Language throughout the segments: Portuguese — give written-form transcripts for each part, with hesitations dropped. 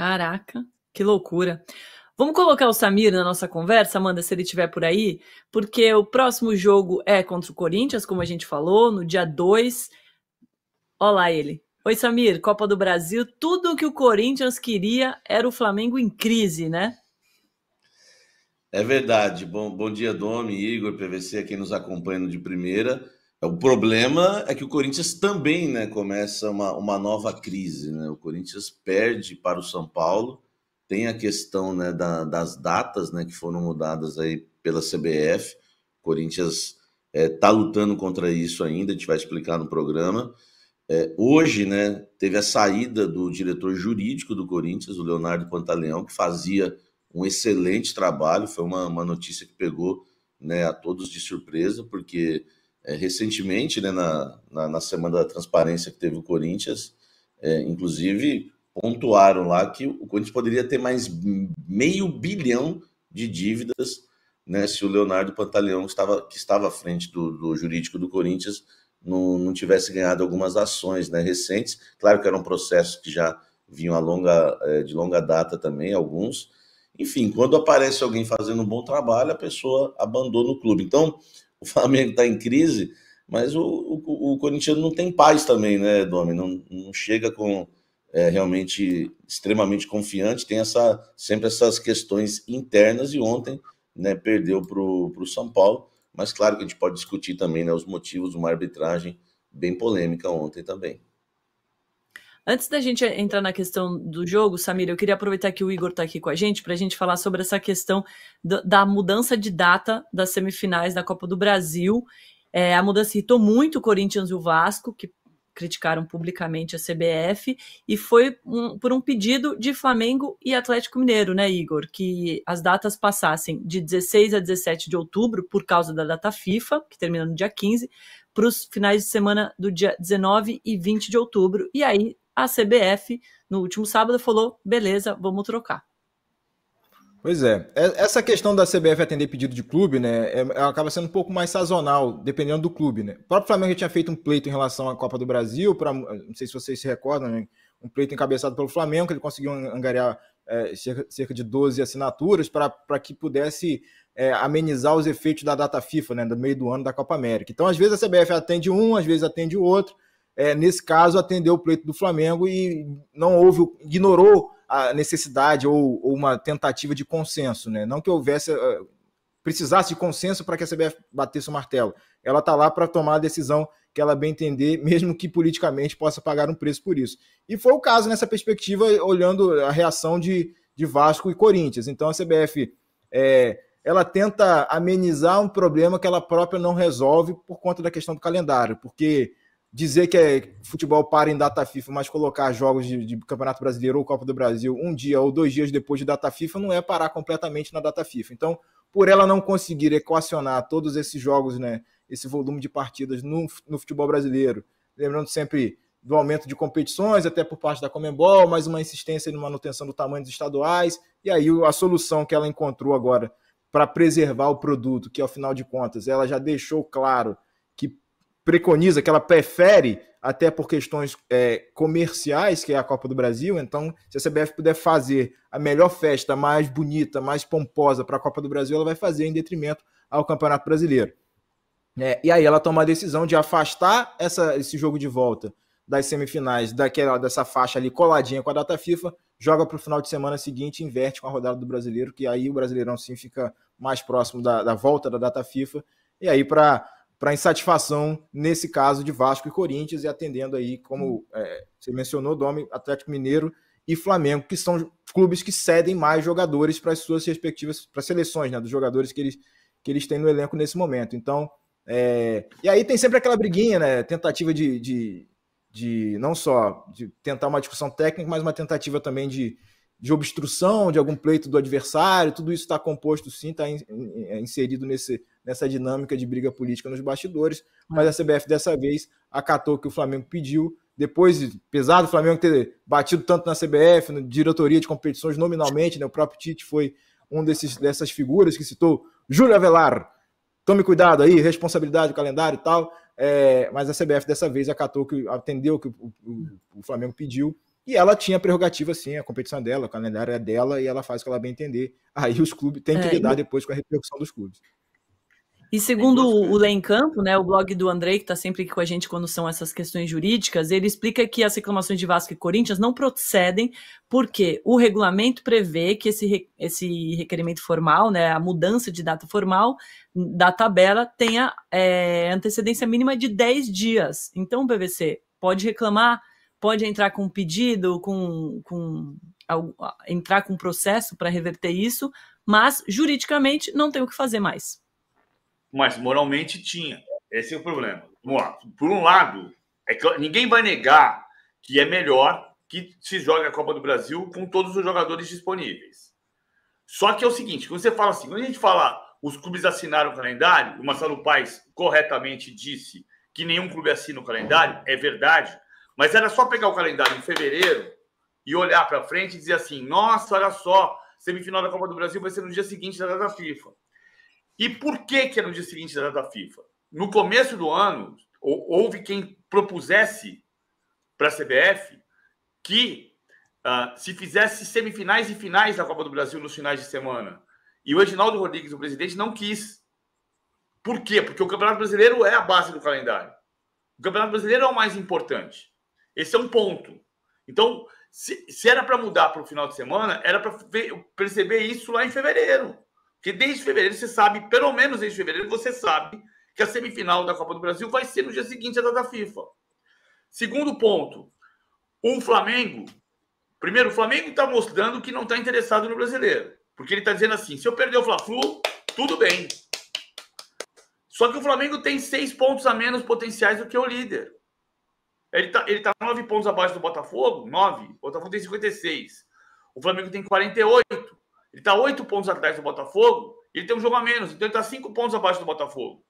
Caraca, que loucura. Vamos colocar o Samir na nossa conversa, Amanda, se ele estiver por aí, porque o próximo jogo é contra o Corinthians, como a gente falou, no dia 2. Olha lá ele. Oi, Samir, Copa do Brasil. Tudo que o Corinthians queria era o Flamengo em crise, né? É verdade. Bom dia, Domi, Igor, PVC, quem nos acompanha no de primeira. O problema é que o Corinthians também, né, começa uma nova crise, né? O Corinthians perde para o São Paulo. Tem a questão, né, das datas, né, que foram mudadas aí pela CBF. O Corinthians está lutando contra isso ainda, a gente vai explicar no programa. Hoje, né, teve a saída do diretor jurídico do Corinthians, o Leonardo Pantaleão, que fazia um excelente trabalho. Foi uma notícia que pegou, né, a todos de surpresa, porque recentemente, né, na Semana da Transparência que teve o Corinthians, inclusive pontuaram lá que o Corinthians poderia ter mais $500 milhão de dívidas, né, se o Leonardo Pantaleão, que estava à frente do jurídico do Corinthians, não tivesse ganhado algumas ações, né, recentes. Claro que eram processos que já vinham de longa data também, alguns. Enfim, quando aparece alguém fazendo um bom trabalho, a pessoa abandona o clube. Então, o Flamengo está em crise, mas o Corinthians não tem paz também, né, Domi? Não chega com realmente extremamente confiante, tem sempre essas questões internas, e ontem, né, perdeu para o São Paulo. Mas claro que a gente pode discutir também, né, os motivos de uma arbitragem bem polêmica ontem também. Antes da gente entrar na questão do jogo, Samir, eu queria aproveitar que o Igor está aqui com a gente para a gente falar sobre essa questão da mudança de data das semifinais da Copa do Brasil. A mudança irritou muito o Corinthians e o Vasco, que criticaram publicamente a CBF, e foi por um pedido de Flamengo e Atlético Mineiro, né, Igor? Que as datas passassem de 16 a 17 de outubro, por causa da data FIFA, que termina no dia 15, para os finais de semana do dia 19 e 20 de outubro. E aí a CBF, no último sábado, falou, beleza, vamos trocar. Pois é, essa questão da CBF atender pedido de clube, né, acaba sendo um pouco mais sazonal, dependendo do clube, né. O próprio Flamengo já tinha feito um pleito em relação à Copa do Brasil, não sei se vocês se recordam, né, um pleito encabeçado pelo Flamengo, que ele conseguiu angariar cerca de 12 assinaturas para que pudesse amenizar os efeitos da data FIFA, né, do meio do ano da Copa América. Então, às vezes a CBF atende um, às vezes atende o outro. Nesse caso, atendeu o pleito do Flamengo e ignorou a necessidade ou uma tentativa de consenso, né? Não que precisasse de consenso para que a CBF batesse o martelo. Ela está lá para tomar a decisão que ela bem entender, mesmo que politicamente possa pagar um preço por isso. E foi o caso nessa perspectiva, olhando a reação de Vasco e Corinthians. Então a CBF ela tenta amenizar um problema que ela própria não resolve por conta da questão do calendário, porque dizer que futebol para em data FIFA, mas colocar jogos de Campeonato Brasileiro ou Copa do Brasil um dia ou 2 dias depois de data FIFA não é parar completamente na data FIFA. Então, por ela não conseguir equacionar todos esses jogos, né, esse volume de partidas no futebol brasileiro, lembrando sempre do aumento de competições, até por parte da Conmebol, mais uma insistência na manutenção do tamanho dos estaduais, e aí a solução que ela encontrou agora para preservar o produto, que ao final de contas ela já deixou claro que preconiza, que ela prefere, até por questões comerciais, que é a Copa do Brasil. Então, se a CBF puder fazer a melhor festa, mais bonita, mais pomposa para a Copa do Brasil, ela vai fazer em detrimento ao Campeonato Brasileiro. E aí ela toma a decisão de afastar esse jogo de volta das semifinais, dessa faixa ali coladinha com a data FIFA, joga para o final de semana seguinte e inverte com a rodada do Brasileiro, que aí o Brasileirão sim fica mais próximo da volta da data FIFA, e aí para insatisfação, nesse caso, de Vasco e Corinthians, e atendendo aí, como você mencionou, Domi, Atlético Mineiro e Flamengo, que são clubes que cedem mais jogadores para as suas respectivas seleções, né, dos jogadores que eles têm no elenco nesse momento. Então, e aí tem sempre aquela briguinha, né, tentativa de não só de tentar uma discussão técnica, mas uma tentativa também de obstrução de algum pleito do adversário. Tudo isso está composto, sim, está inserido nessa dinâmica de briga política nos bastidores, mas a CBF dessa vez acatou o que o Flamengo pediu. Depois, apesar do Flamengo ter batido tanto na CBF, na diretoria de competições nominalmente, né, o próprio Tite foi dessas figuras que citou, Júlio Avelar, tome cuidado aí, responsabilidade do calendário e tal, mas a CBF dessa vez atendeu o que o Flamengo pediu E ela tinha prerrogativa, sim, a competição é dela, o calendário é dela e ela faz o que ela bem entender. Aí os clubes têm que lidar depois com a repercussão dos clubes. E segundo o Lê em Campo, né, o blog do Andrei, que está sempre aqui com a gente quando são essas questões jurídicas, ele explica que as reclamações de Vasco e Corinthians não procedem porque o regulamento prevê que esse requerimento formal, né, a mudança de data formal da tabela, tenha antecedência mínima de 10 dias. Então, o PVC pode reclamar, pode entrar com pedido, entrar com processo para reverter isso, mas juridicamente não tem o que fazer mais. Mas moralmente tinha. Esse é o problema. Vamos lá. Por um lado, ninguém vai negar que é melhor que se jogue a Copa do Brasil com todos os jogadores disponíveis. Só que é o seguinte, quando você fala assim, quando a gente fala os clubes assinaram o calendário, o Marcelo Paes corretamente disse que nenhum clube assina o calendário, é verdade, mas era só pegar o calendário em fevereiro e olhar para frente e dizer assim, nossa, olha só, semifinal da Copa do Brasil vai ser no dia seguinte da data FIFA. E por que é no dia seguinte da data FIFA? No começo do ano, houve quem propusesse para a CBF que se fizesse semifinais e finais da Copa do Brasil nos finais de semana. E o Edinaldo Rodrigues, o presidente, não quis. Por quê? Porque o Campeonato Brasileiro é a base do calendário. O Campeonato Brasileiro é o mais importante. Esse é um ponto. Então, se era para mudar para o final de semana, era para perceber isso lá em fevereiro. Porque desde fevereiro você sabe, pelo menos desde fevereiro, você sabe que a semifinal da Copa do Brasil vai ser no dia seguinte à data FIFA. Segundo ponto, o Flamengo... Primeiro, o Flamengo está mostrando que não está interessado no brasileiro. Porque ele está dizendo assim, se eu perder o Fla-Flu, tudo bem. Só que o Flamengo tem 6 pontos a menos potenciais do que o líder. Ele tá 9 pontos abaixo do Botafogo, 9. O Botafogo tem 56. O Flamengo tem 48. Ele está 8 pontos atrás do Botafogo, ele tem um jogo a menos, então ele está 5 pontos abaixo do Botafogo.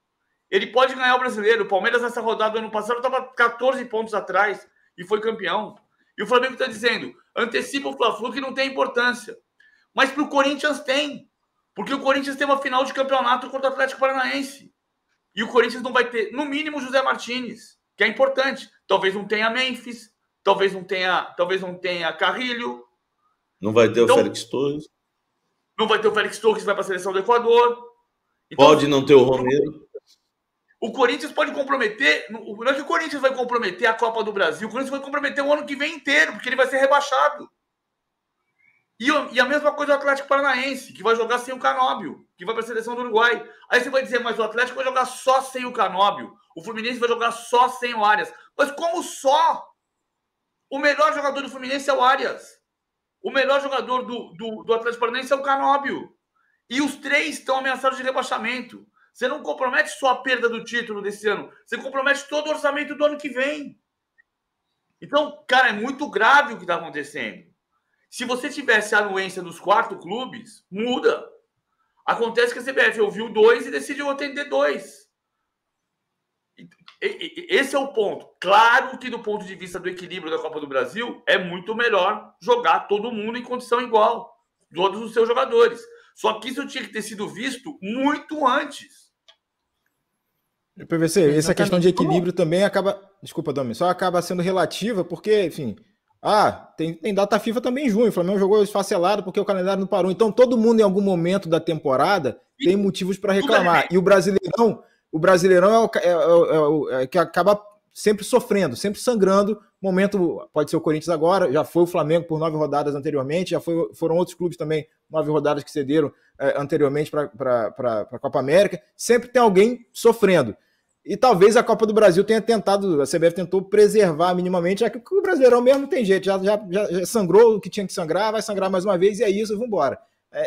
Ele pode ganhar o brasileiro. O Palmeiras, nessa rodada do ano passado, estava 14 pontos atrás e foi campeão. E o Flamengo está dizendo, antecipa o Fla-Flu que não tem importância. Mas para o Corinthians tem. Porque o Corinthians tem uma final de campeonato contra o Atlético Paranaense. E o Corinthians não vai ter, no mínimo, José Martínez, que é importante. Talvez não tenha Memphis, talvez não tenha Carrilho. Não vai ter o Félix Torres. Não vai ter o Félix Torres, que vai para a seleção do Equador. Então, pode não ter o Romero. O Corinthians pode comprometer... Não é que o Corinthians vai comprometer a Copa do Brasil. O Corinthians vai comprometer o ano que vem inteiro, porque ele vai ser rebaixado. E a mesma coisa o Atlético Paranaense, que vai jogar sem o Canóbio, que vai para a seleção do Uruguai. Aí você vai dizer, mas o Atlético vai jogar só sem o Canóbio. O Fluminense vai jogar só sem o Arias. Mas como só? O melhor jogador do Fluminense é o Arias. O melhor jogador do Atlético Paranaense é o Canóbio. E os 3 estão ameaçados de rebaixamento. Você não compromete só a perda do título desse ano. Você compromete todo o orçamento do ano que vem. Então, cara, é muito grave o que está acontecendo. Se você tivesse a anuência dos 4 clubes, muda. Acontece que a CBF ouviu 2 e decidiu atender 2. Esse é o ponto. Claro que do ponto de vista do equilíbrio da Copa do Brasil, é muito melhor jogar todo mundo em condição igual. Todos os seus jogadores. Só que isso tinha que ter sido visto muito antes. PVC, exatamente. Essa questão de equilíbrio também acaba... Desculpa, Domi, só acaba sendo relativa porque, enfim... tem data FIFA também em junho. O Flamengo jogou esfacelado porque o calendário não parou. Então todo mundo em algum momento da temporada tem motivos para reclamar. E o Brasileirão é que acaba sempre sofrendo, sempre sangrando. Momento, pode ser o Corinthians agora, já foi o Flamengo por 9 rodadas anteriormente, foram outros clubes também, 9 rodadas que cederam anteriormente para a Copa América. Sempre tem alguém sofrendo. E talvez a Copa do Brasil tenha tentado, a CBF tentou preservar minimamente, já que o Brasileirão mesmo não tem jeito, já sangrou o que tinha que sangrar, vai sangrar mais uma vez e é isso, vamos embora.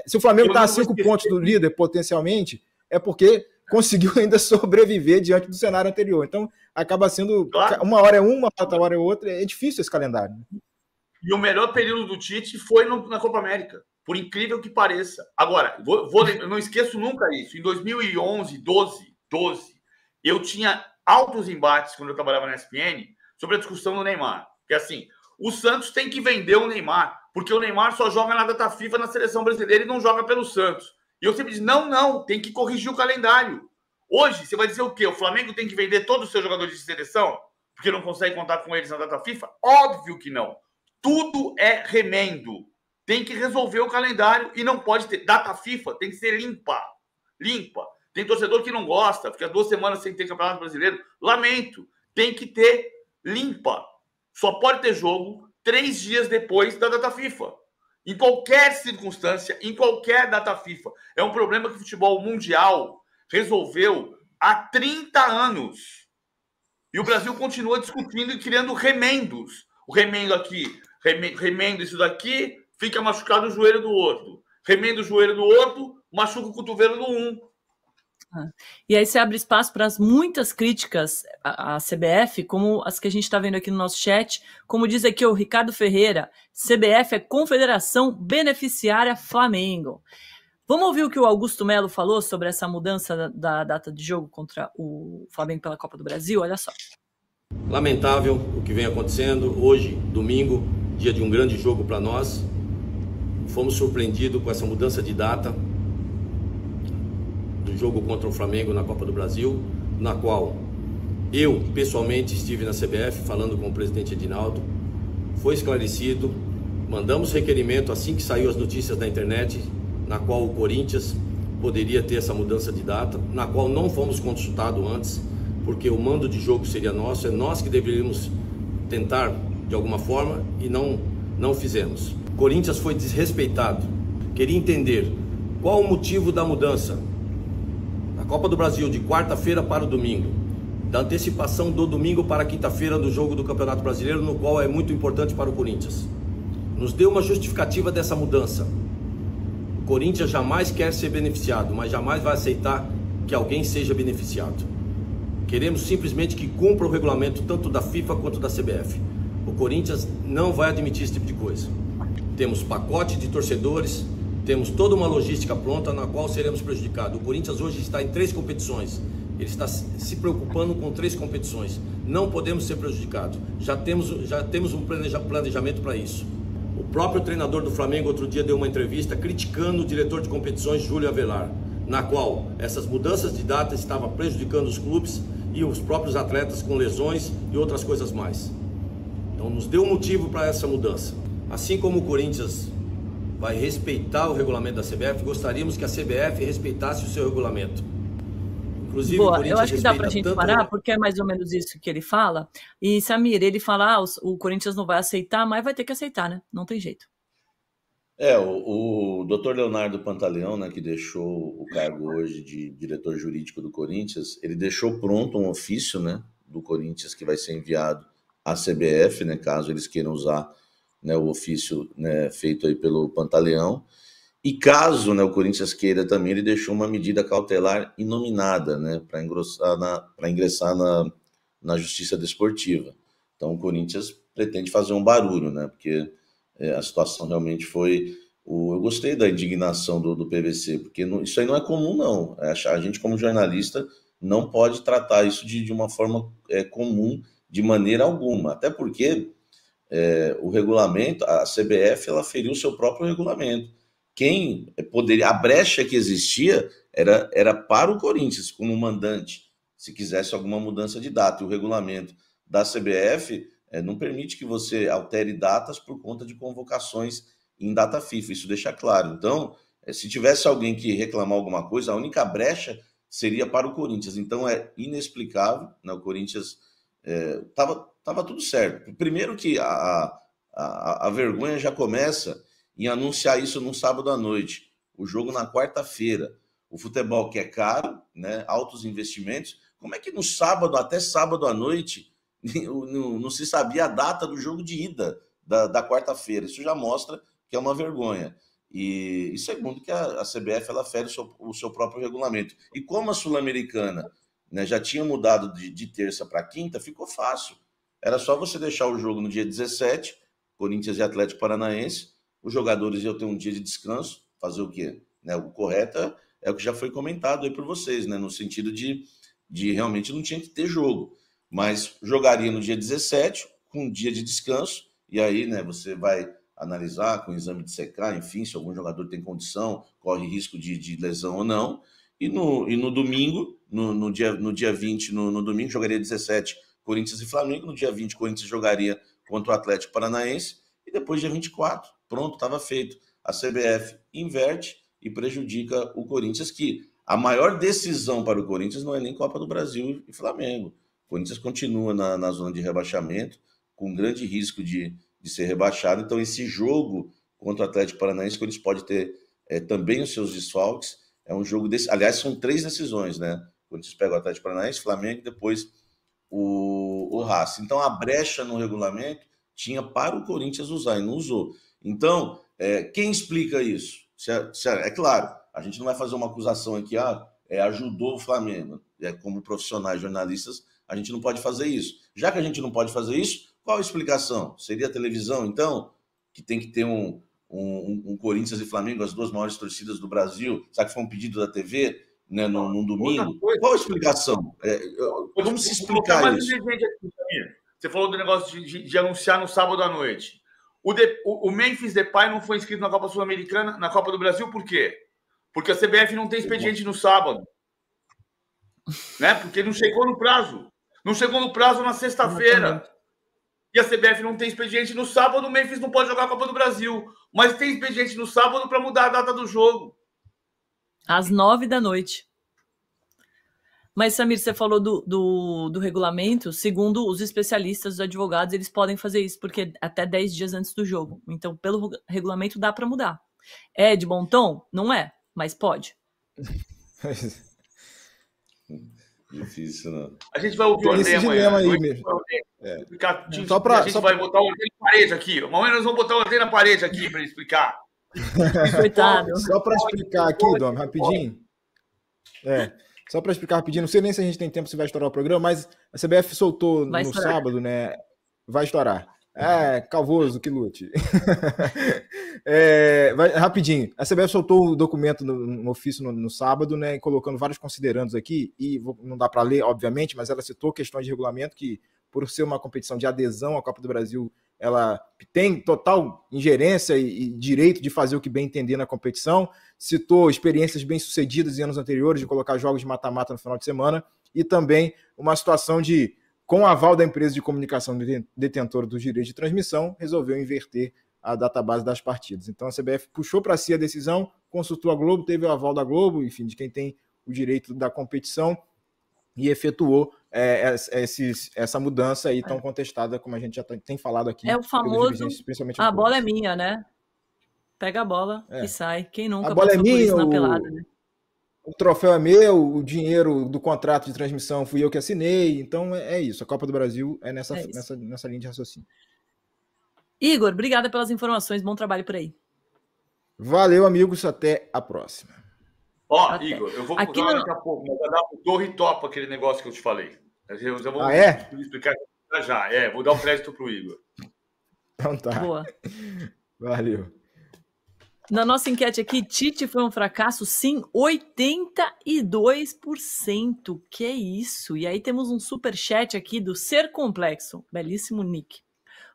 Se o Flamengo está a 5 pontos do líder potencialmente, é porque conseguiu ainda sobreviver diante do cenário anterior. Então, acaba sendo, claro, uma hora é uma, outra hora é outra, é difícil esse calendário. E o melhor período do Tite foi na Copa América, por incrível que pareça. Agora, eu não esqueço nunca isso, em 2011, 12, eu tinha altos embates, quando eu trabalhava na ESPN, sobre a discussão do Neymar. Que assim, o Santos tem que vender o Neymar, porque o Neymar só joga na data FIFA na seleção brasileira e não joga pelo Santos. E eu sempre disse, não, tem que corrigir o calendário. Hoje, você vai dizer o quê? O Flamengo tem que vender todos os seus jogadores de seleção, porque não consegue contar com eles na data FIFA? Óbvio que não. Tudo é remendo. Tem que resolver o calendário e não pode ter. Data FIFA tem que ser limpa. Limpa. Tem torcedor que não gosta, fica 2 semanas sem ter Campeonato Brasileiro. Lamento. Tem que ter limpa. Só pode ter jogo 3 dias depois da data FIFA. Em qualquer circunstância, em qualquer data FIFA. É um problema que o futebol mundial resolveu há 30 anos. E o Brasil continua discutindo e criando remendos. O remendo aqui, remendo isso daqui, fica machucado o joelho do outro. Remendo o joelho do outro, machuca o cotovelo do um. E aí você abre espaço para as muitas críticas à CBF, como as que a gente está vendo aqui no nosso chat. Como diz aqui o Ricardo Ferreira, CBF é Confederação Beneficiária Flamengo. Vamos ouvir o que o Augusto Melo falou sobre essa mudança da data de jogo contra o Flamengo pela Copa do Brasil? Olha só. Lamentável o que vem acontecendo. Hoje, domingo, dia de um grande jogo para nós. Fomos surpreendidos com essa mudança de data do jogo contra o Flamengo na Copa do Brasil, na qual eu, pessoalmente, estive na CBF falando com o presidente Edinaldo. Foi esclarecido, mandamos requerimento assim que saiu as notícias da internet, na qual o Corinthians poderia ter essa mudança de data, na qual não fomos consultados antes, porque o mando de jogo seria nosso, é nós que deveríamos tentar de alguma forma e não fizemos. O Corinthians foi desrespeitado. Queria entender qual o motivo da mudança. A Copa do Brasil de quarta-feira para o domingo, da antecipação do domingo para a quinta-feira do jogo do Campeonato Brasileiro, no qual é muito importante para o Corinthians. Nos deu uma justificativa dessa mudança. O Corinthians jamais quer ser beneficiado, mas jamais vai aceitar que alguém seja beneficiado. Queremos simplesmente que cumpra o regulamento tanto da FIFA quanto da CBF. O Corinthians não vai admitir esse tipo de coisa. Temos pacote de torcedores, temos toda uma logística pronta na qual seremos prejudicados. O Corinthians hoje está em 3 competições. Ele está se preocupando com 3 competições. Não podemos ser prejudicados. Já temos um planejamento para isso. O próprio treinador do Flamengo outro dia deu uma entrevista criticando o diretor de competições, Júlio Avelar, na qual essas mudanças de data estavam prejudicando os clubes e os próprios atletas com lesões e outras coisas mais. Então nos deu um motivo para essa mudança. Assim como o Corinthians vai respeitar o regulamento da CBF, gostaríamos que a CBF respeitasse o seu regulamento. Inclusive, boa, eu acho que dá para a gente parar, porque é mais ou menos isso que ele fala. E, Samir, ele fala, o Corinthians não vai aceitar, mas vai ter que aceitar, né? Não tem jeito. O doutor Leonardo Pantaleão, né, que deixou o cargo hoje de diretor jurídico do Corinthians, ele deixou pronto um ofício, né, do Corinthians que vai ser enviado à CBF, né, caso eles queiram usar, né, o ofício, né, feito aí pelo Pantaleão. E caso, né, o Corinthians queira também, ele deixou uma medida cautelar inominada, né, para ingressar na Justiça Desportiva. Então o Corinthians pretende fazer um barulho, né, porque a situação realmente foi... Eu gostei da indignação do PVC, porque isso aí não é comum, não. A gente, como jornalista, não pode tratar isso de uma forma comum, de maneira alguma. Até porque o regulamento, a CBF, ela feriu o seu próprio regulamento. Quem poderia... A brecha que existia era para o Corinthians, como mandante, se quisesse alguma mudança de data. E o regulamento da CBF... não permite que você altere datas por conta de convocações em data FIFA, isso deixa claro. Então, se tivesse alguém que reclamar alguma coisa, a única brecha seria para o Corinthians. Então, é inexplicável, né? O Corinthians tava tudo certo. Primeiro que a vergonha já começa em anunciar isso num sábado à noite, o jogo na quarta-feira. O futebol que é caro, né? Altos investimentos. Como é que no sábado, até sábado à noite, não se sabia a data do jogo de ida da quarta-feira? Isso já mostra que é uma vergonha. E segundo, que a CBF ela fere o seu próprio regulamento. E como a Sul-Americana, né, já tinha mudado de terça para quinta, ficou fácil. Era só você deixar o jogo no dia 17, Corinthians e Atlético Paranaense, os jogadores iam ter um dia de descanso, fazer o quê? Né, o correto é o que já foi comentado aí por vocês, né, no sentido de realmente não tinha que ter jogo. Mas jogaria no dia 17, com um dia de descanso, e aí, né, você vai analisar com o exame de CK, enfim, se algum jogador tem condição, corre risco de lesão ou não, e no domingo, no dia 20, no domingo, jogaria 17 Corinthians e Flamengo, no dia 20 Corinthians jogaria contra o Atlético Paranaense, e depois dia 24, pronto, estava feito. A CBF inverte e prejudica o Corinthians, que a maior decisão para o Corinthians não é nem Copa do Brasil e Flamengo. O Corinthians continua na zona de rebaixamento, com grande risco de ser rebaixado. Então, esse jogo contra o Atlético Paranaense, o Corinthians pode ter também os seus desfalques. É um jogo desse. Aliás, são 3 decisões, né? O Corinthians pega o Atlético Paranaense, Flamengo e depois o Racing. Então, a brecha no regulamento tinha para o Corinthians usar e não usou. Então, quem explica isso? É claro, a gente não vai fazer uma acusação aqui, ajudou o Flamengo. Como profissionais, jornalistas, a gente não pode fazer isso. Já que a gente não pode fazer isso, qual a explicação? Seria a televisão, então, que tem que ter um Corinthians e Flamengo, as 2 maiores torcidas do Brasil? Será que foi um pedido da TV, né, num domingo? Qual a explicação? Como se explicar isso? Você falou do negócio de anunciar no sábado à noite. O Memphis Depay não foi inscrito na Copa Sul-Americana, na Copa do Brasil, por quê? Porque a CBF não tem expediente no sábado. Né? Porque não chegou no prazo. Não chegou no prazo na sexta-feira. E a CBF não tem expediente no sábado, o Memphis não pode jogar a Copa do Brasil. Mas tem expediente no sábado para mudar a data do jogo. Às 9 da noite. Mas, Samir, você falou do regulamento. Segundo os especialistas, os advogados, eles podem fazer isso, porque até 10 dias antes do jogo. Então, pelo regulamento, dá para mudar. É de bom tom? Não é, mas pode. Difícil, não. A gente vai ouvir o André amanhã. Aí mesmo. A gente vai botar o André na parede aqui. Amanhã nós vamos botar o André na parede aqui para ele explicar. Coitado. Só para explicar aqui, Dom, rapidinho. Só para explicar rapidinho, não sei nem se a gente tem tempo, se vai estourar o programa, mas a CBF soltou no sábado, né? Vai estourar. Calvoso, que lute. Rapidinho, a CBF soltou o documento no ofício no sábado, né? Colocando vários considerandos aqui, e não dá para ler, obviamente, mas ela citou questões de regulamento que, por ser uma competição de adesão à Copa do Brasil, ela tem total ingerência e direito de fazer o que bem entender na competição. Citou experiências bem-sucedidas em anos anteriores de colocar jogos de mata-mata no final de semana e também uma situação de, com o aval da empresa de comunicação detentora dos direitos de transmissão, resolveu inverter a database das partidas. Então a CBF puxou para si a decisão, consultou a Globo, teve o aval da Globo, enfim, de quem tem o direito da competição, e efetuou essa mudança aí tão contestada, como a gente já tem falado aqui. É o famoso, a bola é minha, né? Pega a bola e sai. Quem nunca a bola passou é minha, por isso na pelada, né? O troféu é meu, o dinheiro do contrato de transmissão fui eu que assinei. Então é isso. A Copa do Brasil é nessa linha de raciocínio. Igor, obrigada pelas informações. Bom trabalho por aí. Valeu, amigos. Até a próxima. Igor, eu vou mudar daqui a pouco, mas vai dar o torre top aquele negócio que eu te falei. Eu vou explicar já. Vou dar um crédito pro Igor. Então tá. Boa. Valeu. Na nossa enquete aqui, Tite foi um fracasso? Sim, 82%. Que isso? E aí temos um superchat aqui do Ser Complexo. Belíssimo nick.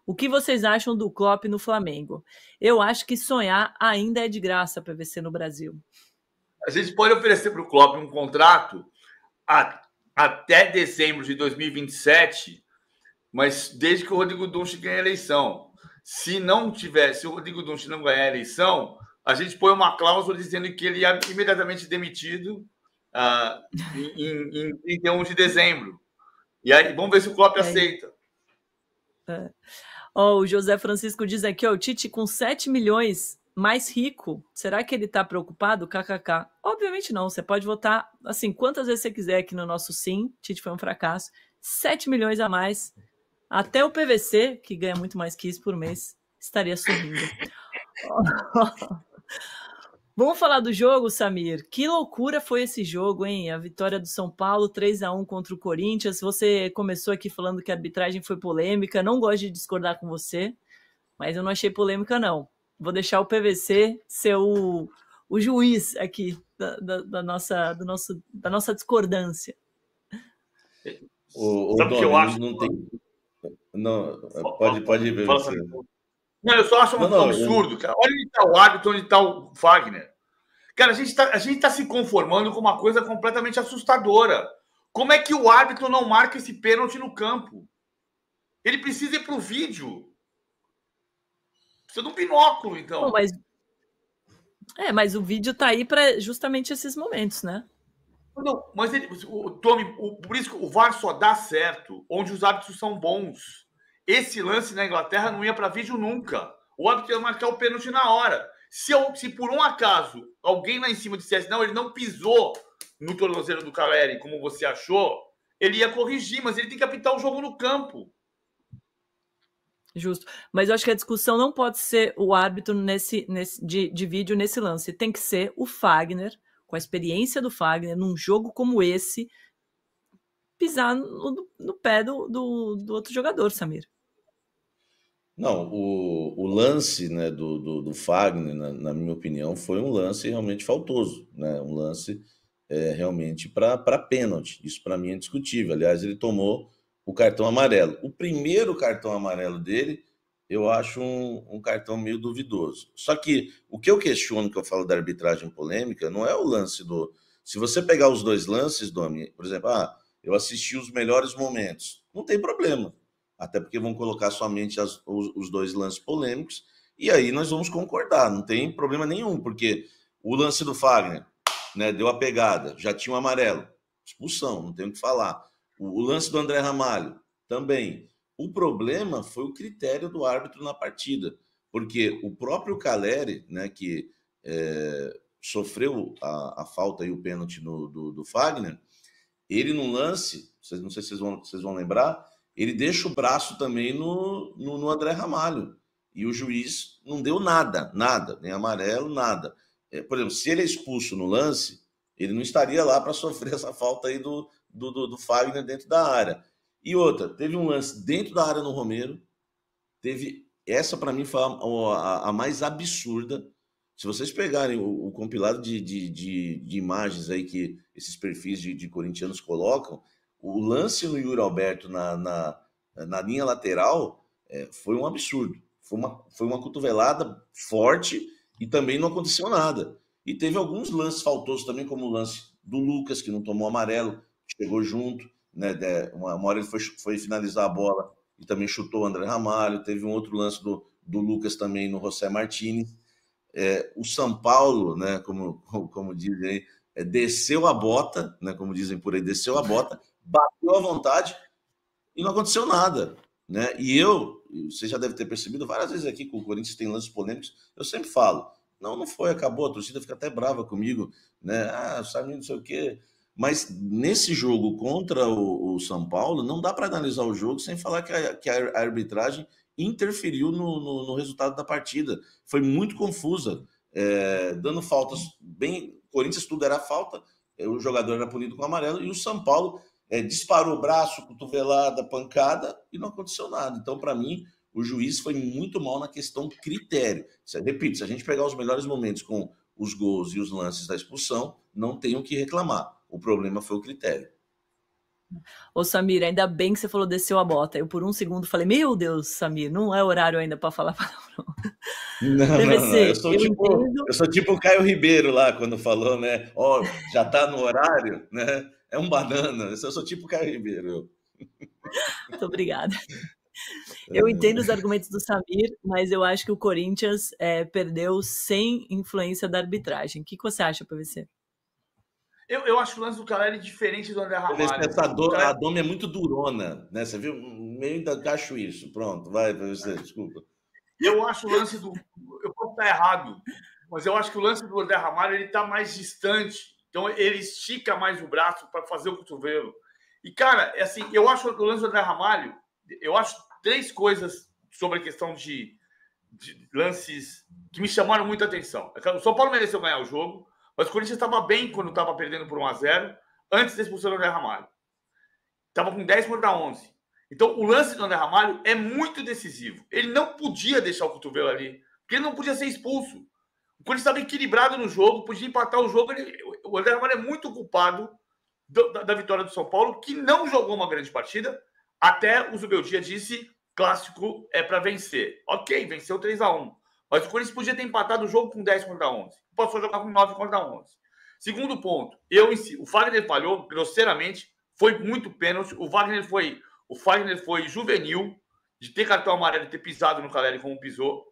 O que vocês acham do Klopp no Flamengo? Eu acho que sonhar ainda é de graça, PVC, no Brasil. A gente pode oferecer para o Klopp um contrato até dezembro de 2027, mas desde que o Rodrigo Dunst ganhe a eleição. Se o Rodrigo Dunst não ganhar a eleição, a gente põe uma cláusula dizendo que ele é imediatamente demitido em 31 de dezembro. E aí, vamos ver se o Klopp aceita. O José Francisco diz aqui, o Tite com 7 milhões mais rico, será que ele tá preocupado? KKK. Obviamente não, você pode votar assim, quantas vezes você quiser aqui no nosso sim, Tite foi um fracasso, 7 milhões a mais, até o PVC, que ganha muito mais que isso por mês, estaria sorrindo. Vamos falar do jogo, Samir? Que loucura foi esse jogo, hein? A vitória do São Paulo, 3-1 contra o Corinthians. Você começou aqui falando que a arbitragem foi polêmica, não gosto de discordar com você, mas eu não achei polêmica, não. Vou deixar o PVC ser o juiz aqui da nossa discordância. Sabe o que eu acho? Não tem... Não, pode ver. Não, eu só acho um absurdo, cara. Olha onde está o árbitro, onde está o Fagner. Cara, a gente tá se conformando com uma coisa completamente assustadora. Como é que o árbitro não marca esse pênalti no campo? Ele precisa ir para o vídeo. Precisa de um binóculo, então. Bom, mas o vídeo tá aí para justamente esses momentos, né? Não, mas Tommy, por isso que o VAR só dá certo onde os árbitros são bons. Esse lance na Inglaterra não ia para vídeo nunca. O árbitro ia marcar o pênalti na hora. Se por um acaso alguém lá em cima dissesse não, ele não pisou no tornozelo do Caleri, como você achou, ele ia corrigir, mas ele tem que apitar o jogo no campo. Justo. Mas eu acho que a discussão não pode ser o árbitro de vídeo nesse lance. Tem que ser o Fagner, com a experiência do Fagner, num jogo como esse, pisar no pé do outro jogador, Samir. Não, o lance, né, do Fagner, na minha opinião, foi um lance realmente faltoso, né? Um lance realmente para pênalti. Isso para mim é indiscutível. Aliás, ele tomou o cartão amarelo. O primeiro cartão amarelo dele, eu acho um cartão meio duvidoso. Só que o que eu questiono, que eu falo da arbitragem polêmica, não é o lance do... Se você pegar os dois lances, Domi, por exemplo, eu assisti os melhores momentos, não tem problema. Até porque vão colocar somente os dois lances polêmicos, e aí nós vamos concordar, não tem problema nenhum, porque o lance do Fagner, né, deu a pegada, já tinha um amarelo, expulsão, não tem o que falar. O lance do André Ramalho, também. O problema foi o critério do árbitro na partida, porque o próprio Caleri, né, que sofreu a falta e o pênalti do Fagner, ele no lance, não sei se vocês vão lembrar, ele deixa o braço também no André Ramalho. E o juiz não deu nada, nem amarelo, nada. Por exemplo, se ele é expulso no lance, ele não estaria lá para sofrer essa falta aí do Fagner dentro da área. E outra, teve um lance dentro da área no Romero, essa para mim foi a mais absurda. Se vocês pegarem o compilado de imagens aí que esses perfis de corintianos colocam, o lance no Yuri Alberto na linha lateral foi um absurdo. Foi uma cotovelada forte e também não aconteceu nada. E teve alguns lances faltosos também, como o lance do Lucas, que não tomou amarelo, chegou junto, né? Uma hora ele foi finalizar a bola e também chutou o André Ramalho. Teve um outro lance do Lucas também no José Martínez. O São Paulo, né, como dizem aí, desceu a bota, né, como dizem por aí, desceu a bota, bateu à vontade e não aconteceu nada, né? E você já deve ter percebido várias vezes aqui que o Corinthians tem lances polêmicos, eu sempre falo, não foi, acabou, a torcida fica até brava comigo, né? Sabe, não sei o quê. Mas nesse jogo contra o São Paulo, não dá para analisar o jogo sem falar que a arbitragem interferiu no resultado da partida. Foi muito confusa, dando faltas bem... Corinthians tudo era falta, o jogador era punido com amarelo, e o São Paulo disparou o braço, cotovelada, pancada, e não aconteceu nada. Então, para mim, o juiz foi muito mal na questão critério. Repito, se a gente pegar os melhores momentos com os gols e os lances da expulsão, não tem o que reclamar. O problema foi o critério. Ô, Samir, ainda bem que você falou desceu a bota. Eu, por um segundo, falei, meu Deus, Samir, não é horário ainda para falar palavrão. Não. Eu sou tipo o Caio Ribeiro lá, quando falou, né? Já tá no horário, né? É um banana. Eu sou tipo o Caio Ribeiro. Muito obrigada. Eu entendo os argumentos do Samir, mas eu acho que o Corinthians perdeu sem influência da arbitragem. O que você acha, PVC? Eu acho o lance do Caleri diferente do André Ramalho. A Domi é muito durona, né? Você viu? Meio ainda acho isso. Pronto, vai, PVC, desculpa. Eu acho o lance do... Eu posso estar errado, mas eu acho que o lance do André Ramalho ele está mais distante. Então, ele estica mais o braço para fazer o cotovelo. E, cara, assim, eu acho o lance do André Ramalho... Eu acho 3 coisas sobre a questão de lances que me chamaram muita atenção. O São Paulo mereceu ganhar o jogo, mas o Corinthians estava bem quando estava perdendo por 1-0, antes da expulsão do André Ramalho. Estava com 10 contra 11. Então, o lance do André Ramalho é muito decisivo. Ele não podia deixar o cotovelo ali, porque ele não podia ser expulso. O Corinthians estava equilibrado no jogo, podia empatar o jogo. O André Ramalho é muito culpado da vitória do São Paulo, que não jogou uma grande partida. Até o Zubeldia disse, clássico é para vencer. Ok, venceu 3-1. Mas o Corinthians podia ter empatado o jogo com 10 contra 11. Posso jogar com 9 contra 11. Segundo ponto, o Fagner falhou grosseiramente, foi muito pênalti. O Fagner foi juvenil de ter cartão amarelo e ter pisado no Caleri como pisou.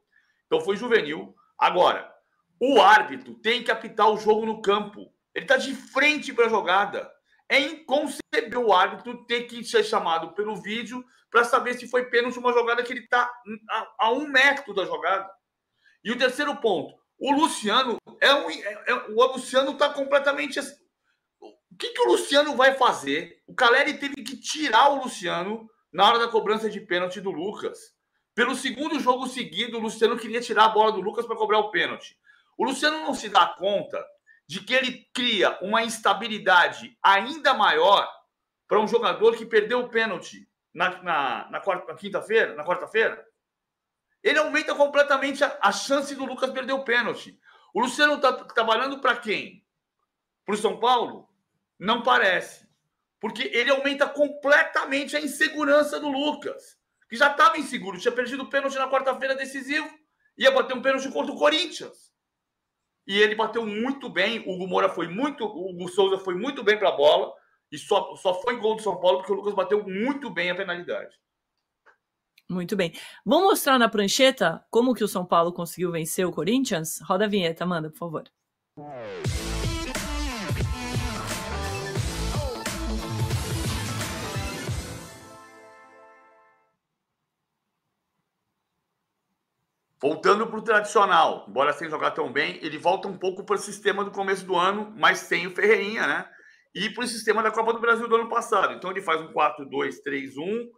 Então foi juvenil. Agora, o árbitro tem que apitar o jogo no campo. Ele está de frente para a jogada. É inconcebível o árbitro ter que ser chamado pelo vídeo para saber se foi pênalti uma jogada que ele está a 1 metro da jogada. E o terceiro ponto, o Luciano o Luciano está completamente... O que o Luciano vai fazer? O Caleri teve que tirar o Luciano na hora da cobrança de pênalti do Lucas. Pelo segundo jogo seguido, o Luciano queria tirar a bola do Lucas para cobrar o pênalti. O Luciano não se dá conta de que ele cria uma instabilidade ainda maior para um jogador que perdeu o pênalti na quarta-feira. Ele aumenta completamente a chance do Lucas perder o pênalti. O Luciano está trabalhando para quem? Para o São Paulo? Não parece. Porque ele aumenta completamente a insegurança do Lucas, que já estava inseguro, tinha perdido o pênalti na quarta-feira decisivo, ia bater um pênalti contra o Corinthians. E ele bateu muito bem, o Hugo Souza foi muito bem para a bola, e só foi gol do São Paulo porque o Lucas bateu muito bem a penalidade. Muito bem. Vamos mostrar na prancheta como que o São Paulo conseguiu vencer o Corinthians? Roda a vinheta, Amanda, por favor. Voltando para o tradicional, embora sem jogar tão bem, ele volta um pouco para o sistema do começo do ano, mas sem o Ferreirinha, né? E para o sistema da Copa do Brasil do ano passado. Então ele faz um 4-2-3-1.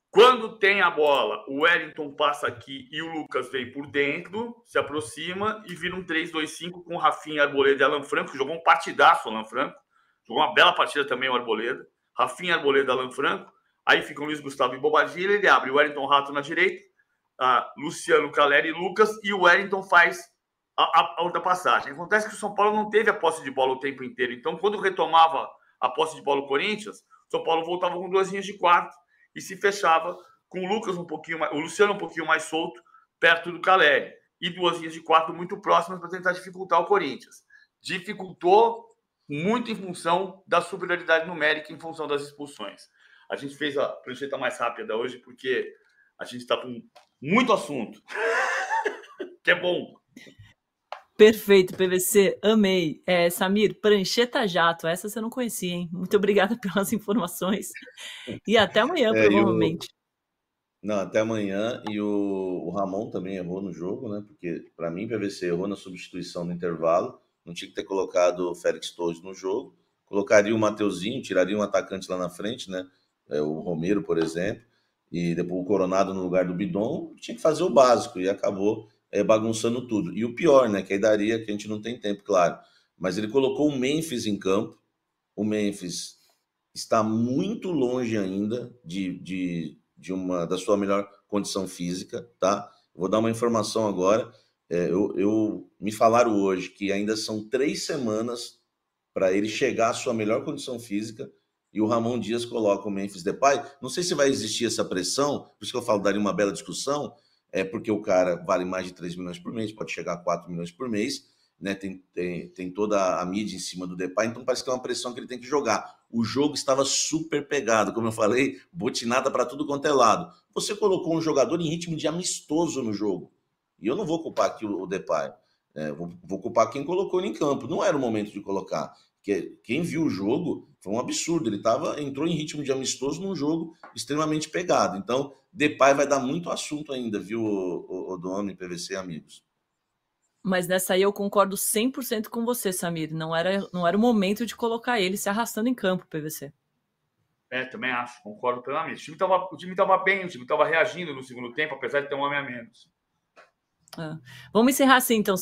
Quando tem a bola, o Wellington passa aqui e o Lucas vem por dentro, se aproxima e vira um 3-2-5 com Rafinha, Arboleda e Alan Franco, que jogou um partidaço o Alan Franco. Jogou uma bela partida também o Arboleda. Rafinha, Arboleda e Alan Franco. Aí ficam Luiz Gustavo e Bobadilha, ele abre o Wellington Rato na direita, Luciano, Caleri e Lucas, e o Wellington faz a ultrapassagem. Acontece que o São Paulo não teve a posse de bola o tempo inteiro. Então, quando retomava a posse de bola o Corinthians, o São Paulo voltava com 2 linhas de 4 e se fechava com o Lucas o Luciano um pouquinho mais solto, perto do Caleri. E 2 linhas de 4 muito próximas para tentar dificultar o Corinthians. Dificultou muito em função da superioridade numérica, em função das expulsões. A gente fez a prancheta mais rápida hoje porque a gente está com muito assunto. Que é bom. Perfeito, PVC, amei. Samir, prancheta jato, essa você não conhecia, hein? Muito obrigada pelas informações. E até amanhã, provavelmente. Não, até amanhã. E o Ramon também errou no jogo, né? Porque, para mim, PVC errou na substituição no intervalo. Não tinha que ter colocado o Félix Torres no jogo. Colocaria o Mateuzinho, tiraria um atacante lá na frente, né? O Romero, por exemplo. E depois o Coronado no lugar do Bidon. Tinha que fazer o básico e acabou bagunçando tudo. E o pior, né? Que aí daria, que a gente não tem tempo, claro. Mas ele colocou o Memphis em campo. O Memphis está muito longe ainda da sua melhor condição física, tá? Vou dar uma informação agora. Me falaram hoje que ainda são 3 semanas para ele chegar à sua melhor condição física. E o Ramon Dias coloca o Memphis Depay. Não sei se vai existir essa pressão, por isso que eu falo, daria uma bela discussão, porque o cara vale mais de 3 milhões por mês, pode chegar a 4 milhões por mês, né? Tem toda a mídia em cima do Depay, então parece que é uma pressão que ele tem que jogar. O jogo estava super pegado, como eu falei, botinada para tudo quanto é lado. Você colocou um jogador em ritmo de amistoso no jogo, e eu não vou culpar aqui o Depay, vou culpar quem colocou ele em campo. Não era o momento de colocar. Quem viu o jogo foi um absurdo. Ele entrou em ritmo de amistoso num jogo extremamente pegado. Então, Depay vai dar muito assunto ainda, viu, o Domi, PVC, amigos. Mas nessa aí eu concordo 100% com você, Samir. Não era o momento de colocar ele se arrastando em campo, PVC. Também acho, concordo plenamente. O time estava bem, o time estava reagindo no segundo tempo, apesar de ter um homem a menos. Vamos encerrar assim, então.